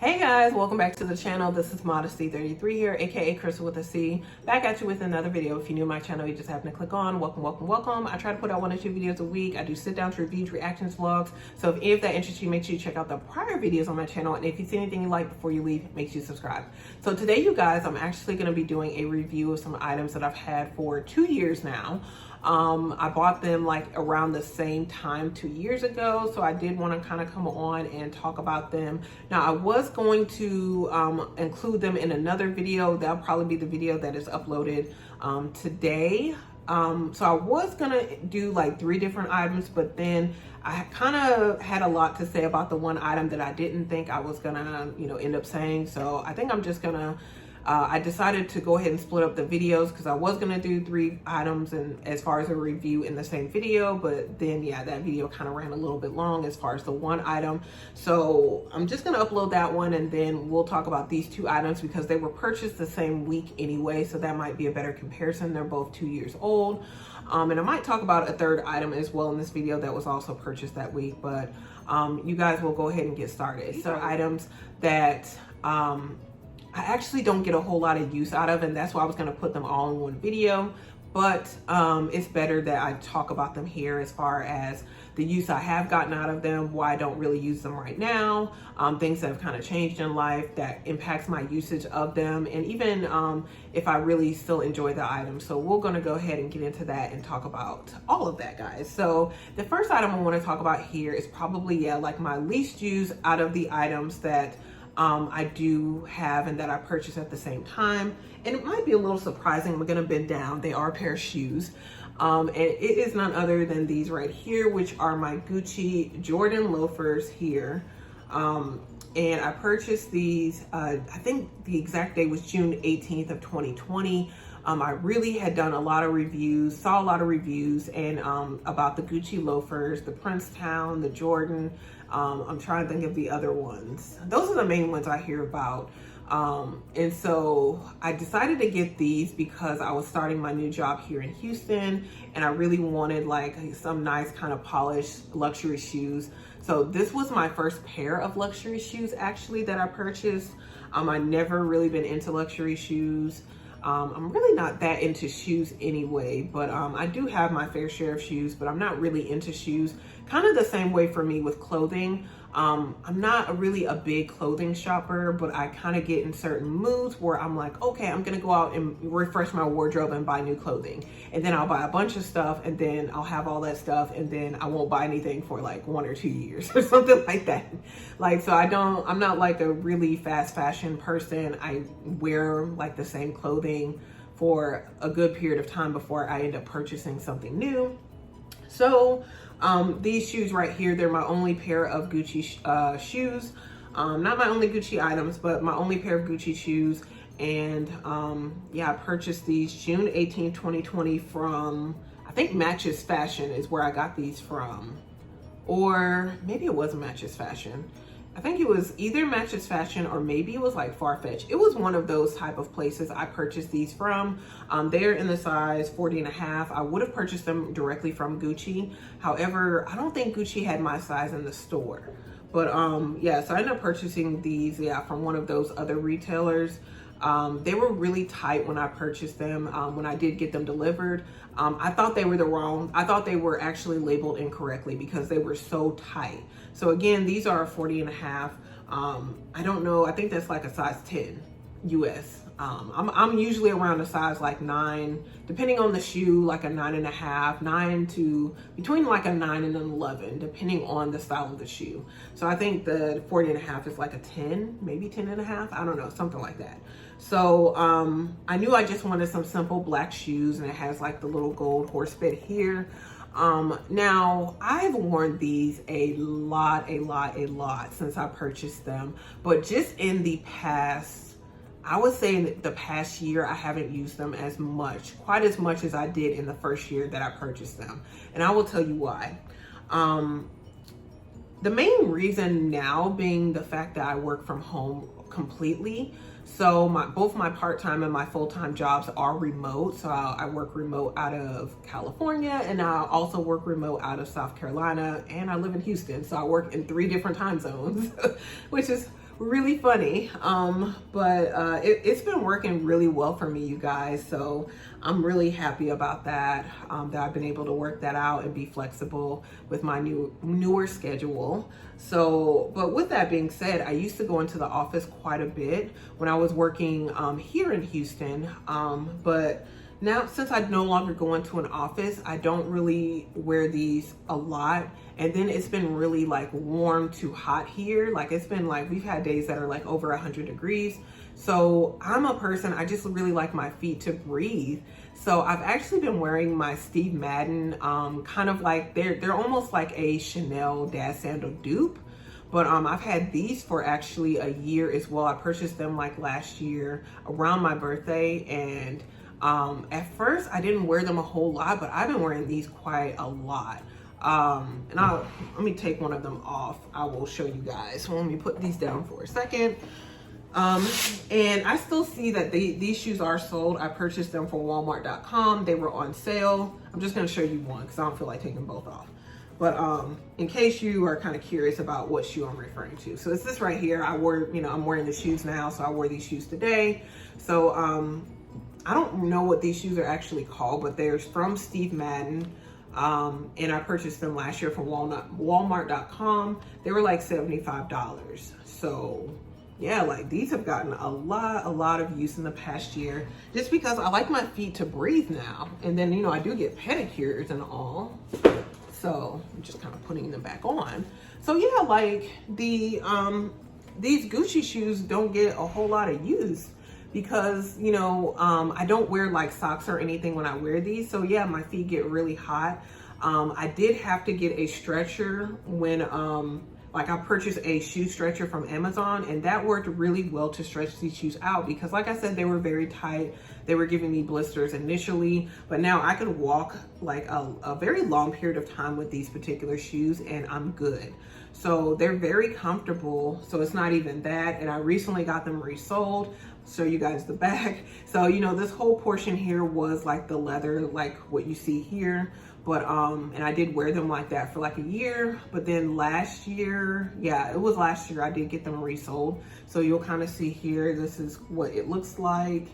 Hey guys, welcome back to the channel. This is Modesty33 here, aka Crystal with a C. Back at you with another video. If you're new to my channel, you just happen to click on. Welcome. I try to put out 1 or 2 videos a week. I do sit downs, reviews, reactions, vlogs. So if any of that interests you, make sure you check out the prior videos on my channel. And if you see anything you like before you leave, make sure you subscribe. So today, you guys, I'm actually going to be doing a review of some items that I've had for 2 years now. I bought them like around the same time 2 years ago, so I did want to kind of come on and talk about them. Now I was going to include them in another video. That'll probably be the video that is uploaded today. So I was gonna do like 3 different items, but then I kind of had a lot to say about the one item that I didn't think I was gonna end up saying. So I think I'm just gonna I decided to go ahead and split up the videos because I was going to do 3 items and as far as a review in the same video, but then yeah, that video kind of ran a little bit long as far as the one item. So I'm just going to upload that one and then we'll talk about these 2 items because they were purchased the same week anyway, so that might be a better comparison. They're both 2 years old. And I might talk about a 3rd item as well in this video that was also purchased that week, but you guys will go ahead and get started. These are items that I actually don't get a whole lot of use out of, and that's why I was going to put them all in one video, but it's better that I talk about them here as far as the use I have gotten out of them, why I don't really use them right now, things that have kind of changed in life that impacts my usage of them, and even if I really still enjoy the item. So we're going to go ahead and get into that and talk about all of that, guys. So the first item I want to talk about here is probably like my least used out of the items that I do have and that I purchased at the same time. And it might be a little surprising. We're gonna bend down. They are a pair of shoes. And it is none other than these right here, which are my Gucci Jordan loafers here. And I purchased these, I think the exact day was June 18th of 2020. I really had done a lot of reviews, saw a lot of reviews and about the Gucci loafers, the Princetown, the Jordan. I'm trying to think of the other ones. Those are the main ones I hear about. And so I decided to get these because I was starting my new job here in Houston and I really wanted like some nice kind of polished luxury shoes. So this was my first pair of luxury shoes actually that I purchased. I've never really been into luxury shoes. I'm really not that into shoes anyway, but I do have my fair share of shoes, but I'm not really into shoes. Kind of the same way for me with clothing. I'm not really a big clothing shopper, but I kind of get in certain moods where I'm like, okay, I'm gonna go out and refresh my wardrobe and buy new clothing. And then I'll buy a bunch of stuff and then I'll have all that stuff and then I won't buy anything for like 1 or 2 years or something like that. Like, so I'm not like a really fast fashion person. I wear like the same clothing for a good period of time before I end up purchasing something new. So these shoes right here, they're my only pair of Gucci shoes. Not my only Gucci items, but my only pair of Gucci shoes. And yeah, I purchased these June 18, 2020 from, I think Matches Fashion is where I got these from. Or maybe it wasn't Matches Fashion. I think it was either Matches Fashion or maybe it was like Farfetch. It was one of those type of places I purchased these from. They're in the size 40.5. I would have purchased them directly from Gucci. However, I don't think Gucci had my size in the store. But yeah, so I ended up purchasing these, yeah, from one of those other retailers. They were really tight when I purchased them. When I did get them delivered, I thought they were I thought they were actually labeled incorrectly because they were so tight. So again, these are a 40.5. I don't know. I think that's like a size 10 US. I'm usually around a size like 9, depending on the shoe, like a 9.5, 9 to between like a 9 and an 11, depending on the style of the shoe. So I think the 40.5 is like a 10, maybe 10.5. I don't know, something like that. So I knew I just wanted some simple black shoes, and it has like the little gold horse bit here. Now I've worn these a lot since I purchased them, but just in the past, I would say in the past year, I haven't used them quite as much as I did in the first year that I purchased them. And I will tell you why. The main reason now being the fact that I work from home completely. So both my part-time and my full-time jobs are remote. So I work remote out of California, and I also work remote out of South Carolina, and I live in Houston. So I work in 3 different time zones, which is really funny. But it's been working really well for me, you guys. So I'm really happy about that, that I've been able to work that out and be flexible with my newer schedule. So, but with that being said, I used to go into the office quite a bit when I was working here in Houston. But now, since I no longer go into an office, I don't really wear these a lot. And then it's been really like warm to hot here. Like it's been like, we've had days that are like over 100 degrees. So I'm a person, I just really like my feet to breathe. So I've actually been wearing my Steve Madden, kind of like, they're almost like a Chanel dad sandal dupe. But I've had these for actually a year as well. I purchased them like last year around my birthday. And at first I didn't wear them a whole lot, but I've been wearing these quite a lot. And let me take one of them off. I will show you guys. So let me put these down for a second. And I still see that these shoes are sold. I purchased them for Walmart.com. They were on sale. I'm just going to show you one because I don't feel like taking both off. But in case you are kind of curious about what shoe I'm referring to. So it's this right here. I'm wearing the shoes now. So I wore these shoes today. So I don't know what these shoes are actually called, but they're from Steve Madden. And I purchased them last year from Walmart.com. They were like $75. So yeah, like these have gotten a lot of use in the past year, just because I like my feet to breathe now. And then, you know, I do get pedicures and all. So I'm just kind of putting them back on. So yeah, like these Gucci shoes don't get a whole lot of use because, you know, I don't wear like socks or anything when I wear these. So yeah, my feet get really hot. I did have to get a stretcher when, like I purchased a shoe stretcher from Amazon, and that worked really well to stretch these shoes out because like I said, they were very tight. They were giving me blisters initially, but now I could walk like a very long period of time with these particular shoes and I'm good. So they're very comfortable. So it's not even that. And I recently got them resold. Show you guys the back. So, you know, this whole portion here was like the leather, like what you see here. But, and I did wear them like that for like a year, but then last year, yeah, it was last year I did get them resold. So you'll kind of see here, this is what it looks like.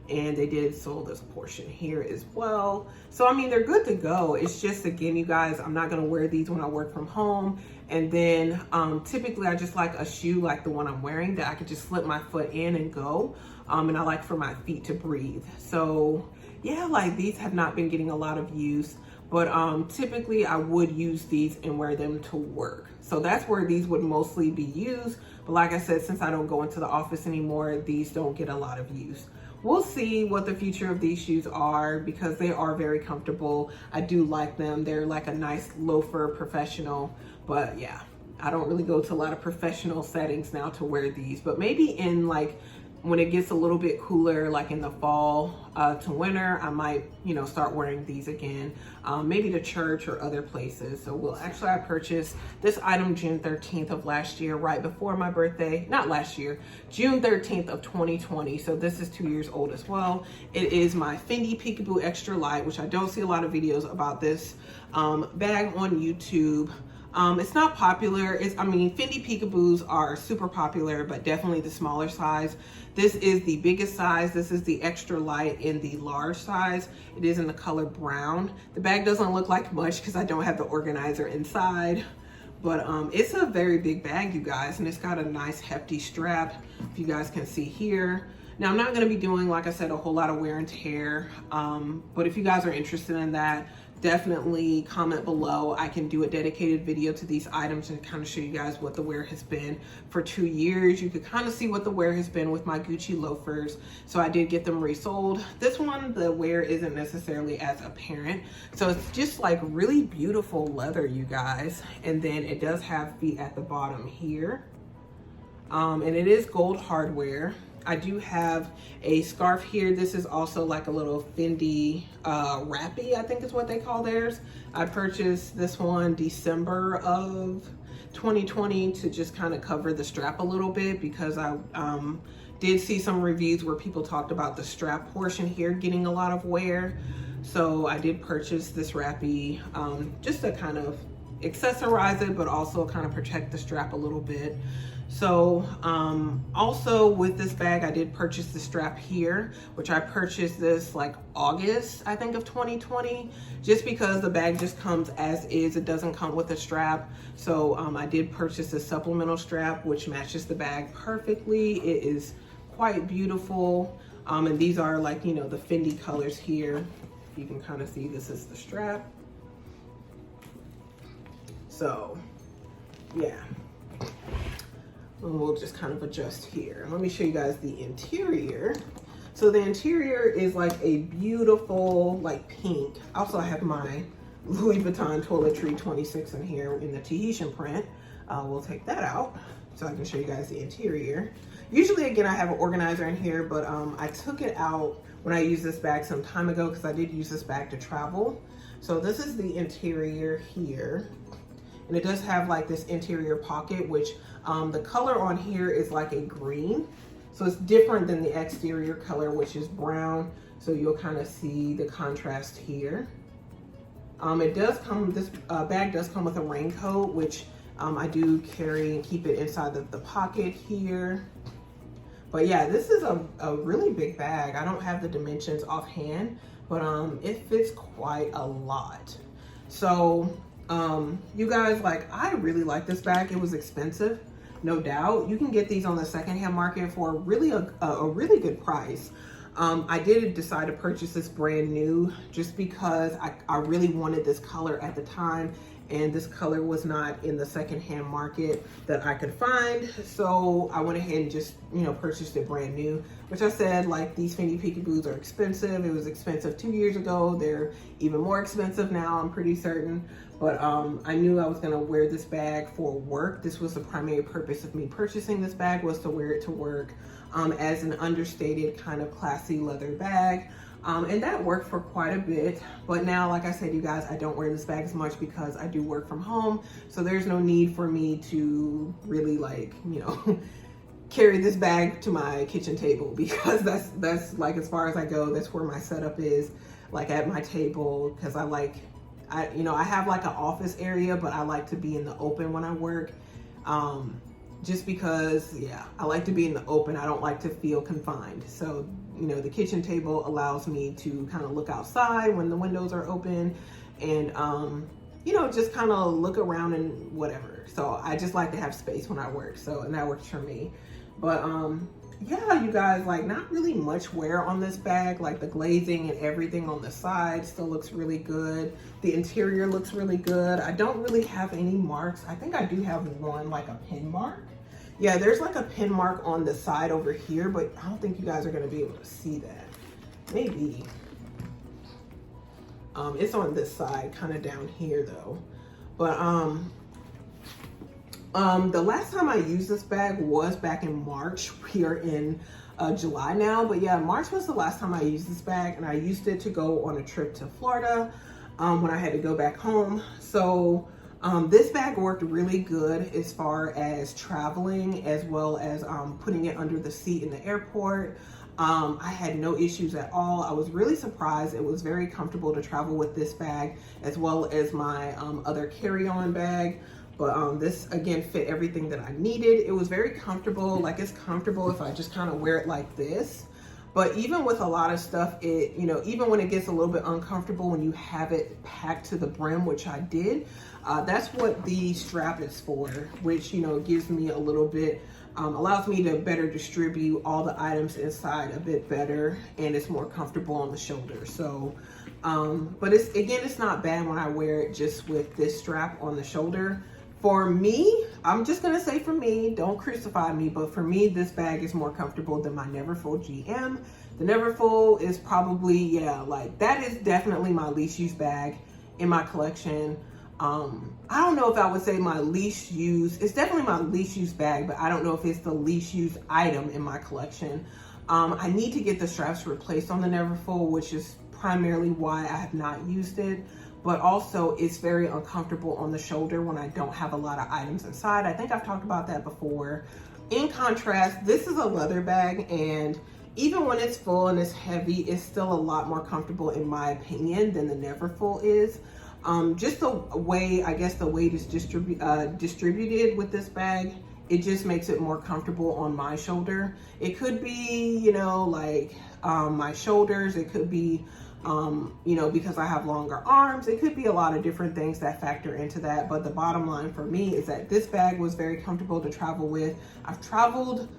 And they did sold this portion here as well. So, I mean, they're good to go. It's just, again, you guys, I'm not going to wear these when I work from home. And then typically I just like a shoe like the one I'm wearing that I could just slip my foot in and go. And I like for my feet to breathe. So yeah, like these have not been getting a lot of use, but typically I would use these and wear them to work. So that's where these would mostly be used. But like I said, since I don't go into the office anymore, these don't get a lot of use. We'll see what the future of these shoes are because they are very comfortable. I do like them. They're like a nice loafer professional, but yeah, I don't really go to a lot of professional settings now to wear these, but maybe in like when it gets a little bit cooler, like in the fall to winter, I might, you know, start wearing these again, maybe to church or other places. So I purchased this item June 13th of last year, right before my birthday. Not last year, June 13th of 2020. So this is 2 years old as well. It is my Fendi Peekaboo X-Lite, which I don't see a lot of videos about this bag on YouTube. It's not popular. I mean, Fendi Peekaboos are super popular, but definitely the smaller size. This is the biggest size. This is the extra light in the large size. It is in the color brown. The bag doesn't look like much because I don't have the organizer inside, but it's a very big bag, you guys, and it's got a nice hefty strap, if you guys can see here. Now, I'm not going to be doing, like I said, a whole lot of wear and tear, but if you guys are interested in that, definitely comment below. I can do a dedicated video to these items and kind of show you guys what the wear has been for 2 years. You could kind of see what the wear has been with my Gucci loafers. So I did get them resold. This one, the wear isn't necessarily as apparent. So it's just like really beautiful leather, you guys. And then it does have feet at the bottom here. And it is gold hardware. I do have a scarf here. This is also like a little Fendi wrappy, I think is what they call theirs. I purchased this one December of 2020 to just kind of cover the strap a little bit because I did see some reviews where people talked about the strap portion here getting a lot of wear. So I did purchase this wrappy just to kind of accessorize it, but also kind of protect the strap a little bit. So also with this bag, I did purchase the strap here, which I purchased this like August, I think, of 2020, just because the bag just comes as is. It doesn't come with a strap. So I did purchase a supplemental strap, which matches the bag perfectly. It is quite beautiful. And these are like, you know, the Fendi colors here. You can kind of see this is the strap. So yeah. And we'll just kind of adjust here. Let me show you guys the interior. So the interior is like a beautiful, like pink. Also, I have my Louis Vuitton Toiletry 26 in here in the Tahitian print. We'll take that out so I can show you guys the interior. Usually, again, I have an organizer in here, but I took it out when I used this bag some time ago because I did use this bag to travel. So this is the interior here. And it does have like this interior pocket, which the color on here is like a green. So it's different than the exterior color, which is brown. So you'll kind of see the contrast here. It does come, this bag does come with a raincoat, which I do carry and keep it inside the pocket here. But yeah, this is a really big bag. I don't have the dimensions offhand, but it fits quite a lot. So you guys, like, I really like this bag. It was expensive, no doubt. You can get these on the secondhand market for really a really good price. I did decide to purchase this brand new just because I really wanted this color at the time, and this color was not in the secondhand market that I could find. So I went ahead and just, you know, purchased it brand new, which I said, like, these Fendi Peekaboos are expensive. It was expensive 2 years ago. They're even more expensive now, I'm pretty certain. But I knew I was gonna wear this bag for work. This was the primary purpose of me purchasing this bag, was to wear it to work as an understated kind of classy leather bag. And that worked for quite a bit. But now, like I said, you guys, I don't wear this bag as much because I do work from home. So there's no need for me to really, like, you know, carry this bag to my kitchen table, because that's like, as far as I go, that's where my setup is, like at my table, because you know, I have like an office area, but I like to be in the open when I work. Just because, yeah, I like to be in the open. I don't like to feel confined. So, you know, the kitchen table allows me to kind of look outside when the windows are open and, you know, just kind of look around and whatever. So I just like to have space when I work. So, and that works for me. But, yeah, you guys, like, not really much wear on this bag. Like, the glazing and everything on the side still looks really good. The interior looks really good. I don't really have any marks. I think I do have one, like a pin mark. Yeah, there's like a pin mark on the side over here, but I don't think you guys are gonna be able to see that. Maybe. It's on this side, kind of down here though. But the last time I used this bag was back in March. We are in July now, but yeah, March was the last time I used this bag, and I used it to go on a trip to Florida when I had to go back home. So this bag worked really good as far as traveling, as well as putting it under the seat in the airport. I had no issues at all. I was really surprised. It was very comfortable to travel with this bag, as well as my other carry-on bag. But this, again, fit everything that I needed. It was very comfortable. Like, it's comfortable if I just kind of wear it like this. But even with a lot of stuff, it, you know, even when it gets a little bit uncomfortable when you have it packed to the brim, which I did, that's what the strap is for, which, you know, gives me a little bit, allows me to better distribute all the items inside a bit better, and it's more comfortable on the shoulder. So, but it's, again, it's not bad when I wear it just with this strap on the shoulder. For me, I'm just gonna say for me, don't crucify me, but for me, this bag is more comfortable than my Neverfull GM. The Neverfull is probably, yeah, like, that is definitely my least used bag in my collection. I don't know if I would say my least used, it's definitely my least used bag, but I don't know if it's the least used item in my collection. I need to get the straps replaced on the Neverfull, which is primarily why I have not used it. But also, it's very uncomfortable on the shoulder when I don't have a lot of items inside. I think I've talked about that before. In contrast, this is a leather bag, and even when it's full and it's heavy, it's still a lot more comfortable, in my opinion, than the Neverfull is. Just the way, I guess, the weight is distributed with this bag it just makes it more comfortable on my shoulder. It could be, you know, like my shoulders. It could be, you know, because I have longer arms. It could be a lot of different things that factor into that. But the bottom line for me is that this bag was very comfortable to travel with. I've traveled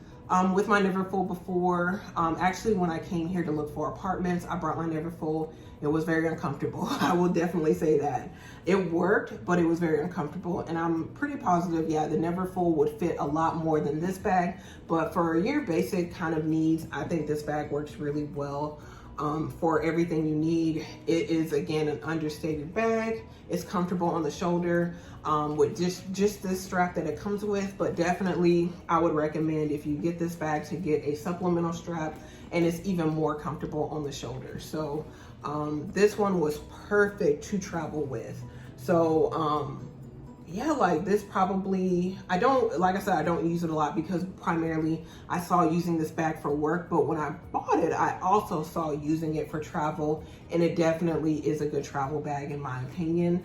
with my Neverfull before. Actually, when I came here to look for apartments, I brought my Neverfull. It was very uncomfortable. I will definitely say that. It worked, but it was very uncomfortable. And I'm pretty positive, yeah, the Neverfull would fit a lot more than this bag. But for your basic kind of needs, I think this bag works really well. For everything you need. It is, again, an understated bag. It's comfortable on the shoulder with just this strap that it comes with, but definitely I would recommend, if you get this bag, to get a supplemental strap, and it's even more comfortable on the shoulder. So this one was perfect to travel with. So yeah, like this probably, like I said, I don't use it a lot because primarily I saw using this bag for work, but when I bought it, I also saw using it for travel, and it definitely is a good travel bag in my opinion.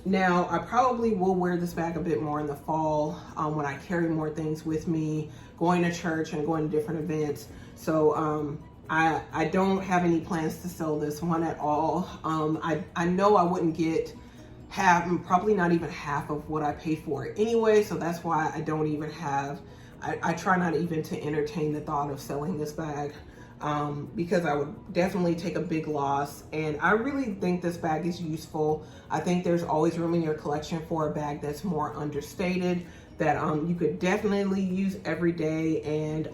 Now, I probably will wear this bag a bit more in the fall when I carry more things with me, going to church and going to different events. So I don't have any plans to sell this one at all. I know I wouldn't get probably not even half of what I paid for it anyway, so that's why I don't even have, I try not even to entertain the thought of selling this bag because I would definitely take a big loss. And I really think this bag is useful. I think there's always room in your collection for a bag that's more understated, that you could definitely use every day, and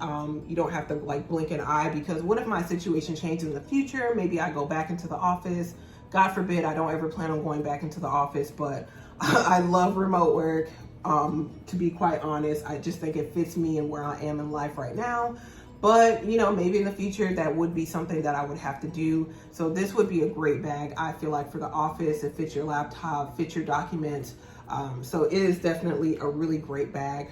you don't have to like blink an eye, because what if my situation changes in the future? Maybe I go back into the office. God forbid, I don't ever plan on going back into the office, but I love remote work. To be quite honest, I just think it fits me and where I am in life right now. But, you know, maybe in the future that would be something that I would have to do. So this would be a great bag, I feel like, for the office. It fits your laptop, fits your documents. So it is definitely a really great bag.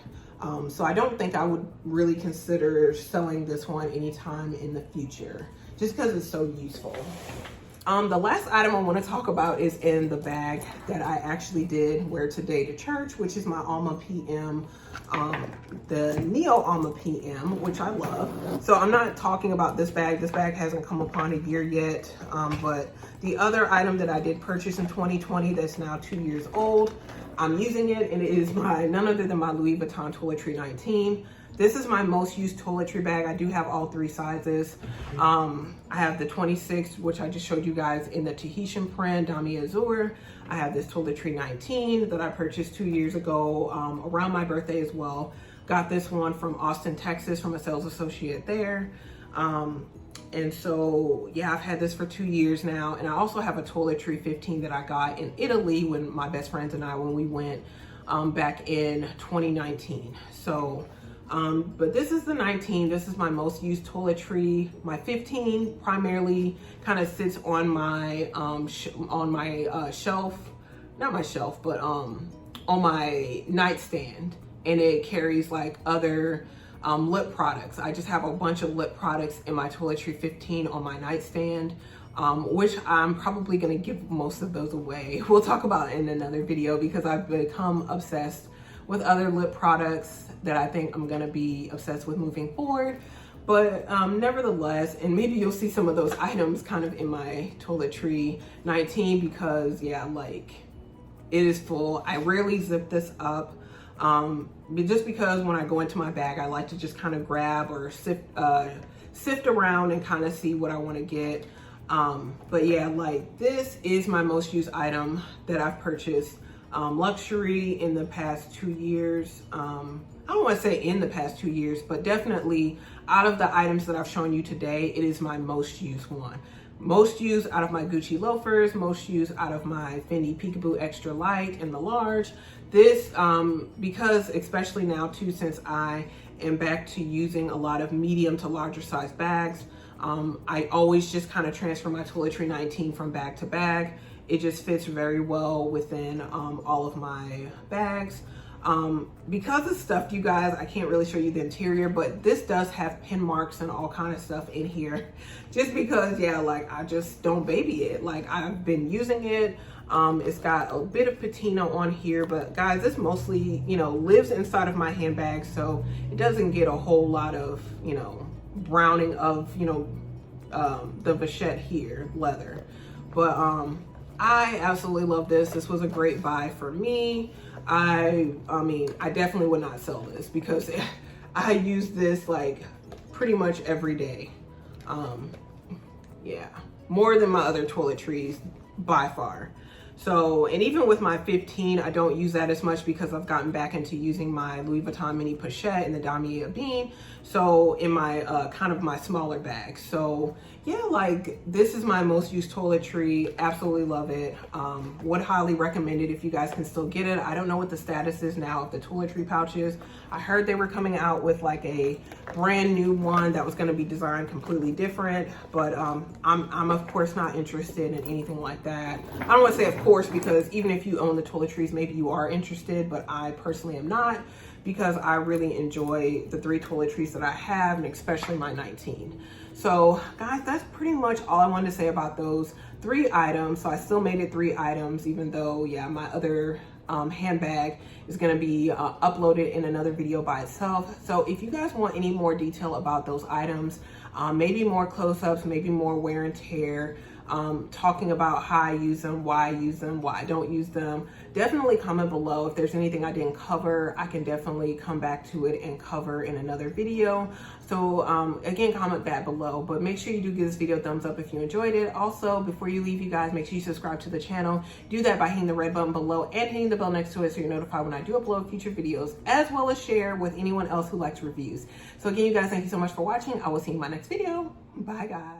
So I don't think I would really consider selling this one anytime in the future, just because it's so useful. The last item I want to talk about is in the bag that I actually did wear today to church, which is my Alma PM, the Neo Alma PM, which I love. So I'm not talking about this bag. This bag hasn't come upon a year yet, but the other item that I did purchase in 2020 that's now 2 years old, I'm using it, and it is none other than my Louis Vuitton Toiletry 19. This is my most used toiletry bag. I do have all three sizes. I have the 26, which I just showed you guys in the Tahitian print, Dami Azur. I have this Toiletry 19 that I purchased 2 years ago, around my birthday as well. Got this one from Austin, Texas, from a sales associate there. And so, yeah, I've had this for 2 years now. And I also have a Toiletry 15 that I got in Italy when my best friends and I, when we went back in 2019. So, but this is the 19. This is my most used toiletry. My 15 primarily kind of sits on my shelf, not my shelf, but on my nightstand, and it carries like other lip products. I just have a bunch of lip products in my Toiletry 15 on my nightstand, which I'm probably gonna give most of those away. We'll talk about it in another video, because I've become obsessed with other lip products that I think I'm gonna be obsessed with moving forward. But nevertheless, and maybe you'll see some of those items kind of in my Toiletry 19, because yeah, like it is full. I rarely zip this up, just because when I go into my bag, I like to just kind of grab or sift around and kind of see what I want to get. But yeah, like this is my most used item that I've purchased. Luxury in the past 2 years. I don't want to say in the past 2 years, but definitely out of the items that I've shown you today, it is my most used one. Most used out of my Gucci loafers, most used out of my Fendi Peekaboo X-Lite in the large. This, because especially now too, since I am back to using a lot of medium to larger size bags, I always just kind of transfer my Toiletry 19 from bag to bag. It just fits very well within all of my bags. Because it's stuffed, you guys, I can't really show you the interior, but this does have pin marks and all kind of stuff in here, just because, yeah, like I just don't baby it. Like I've been using it. It's got a bit of patina on here, but guys, this mostly, you know, lives inside of my handbag, so it doesn't get a whole lot of, you know, browning of, you know, the vachette here, leather. But I absolutely love this. This was a great buy for me. I mean, I definitely would not sell this because I use this like pretty much every day. Yeah, more than my other toiletries by far. So, and even with my 15, I don't use that as much because I've gotten back into using my Louis Vuitton mini pochette and the damier bean. So in my kind of my smaller bag. So yeah, like this is my most used toiletry. Absolutely love it. Would highly recommend it if you guys can still get it. I don't know what the status is now of the toiletry pouches. I heard they were coming out with like a brand new one that was going to be designed completely different, but I'm of course not interested in anything like that. I don't want to say of course, because even if you own the toiletries, maybe you are interested, but I personally am not, because I really enjoy the 3 toiletries that I have, and especially my 19. So guys, that's pretty much all I wanted to say about those 3 items. So I still made it 3 items, even though, yeah, my other handbag is going to be uploaded in another video by itself. So if you guys want any more detail about those items, maybe more close-ups, maybe more wear and tear, talking about how I use them, why I use them, why I don't use them, definitely comment below. If there's anything I didn't cover, I can definitely come back to it and cover in another video. So again, comment that below, but make sure you do give this video a thumbs up if you enjoyed it. Also, before you leave, you guys, make sure you subscribe to the channel. Do that by hitting the red button below and hitting the bell next to it so you're notified when I do upload future videos, as well as share with anyone else who likes reviews. So again, you guys, thank you so much for watching. I will see you in my next video. Bye guys.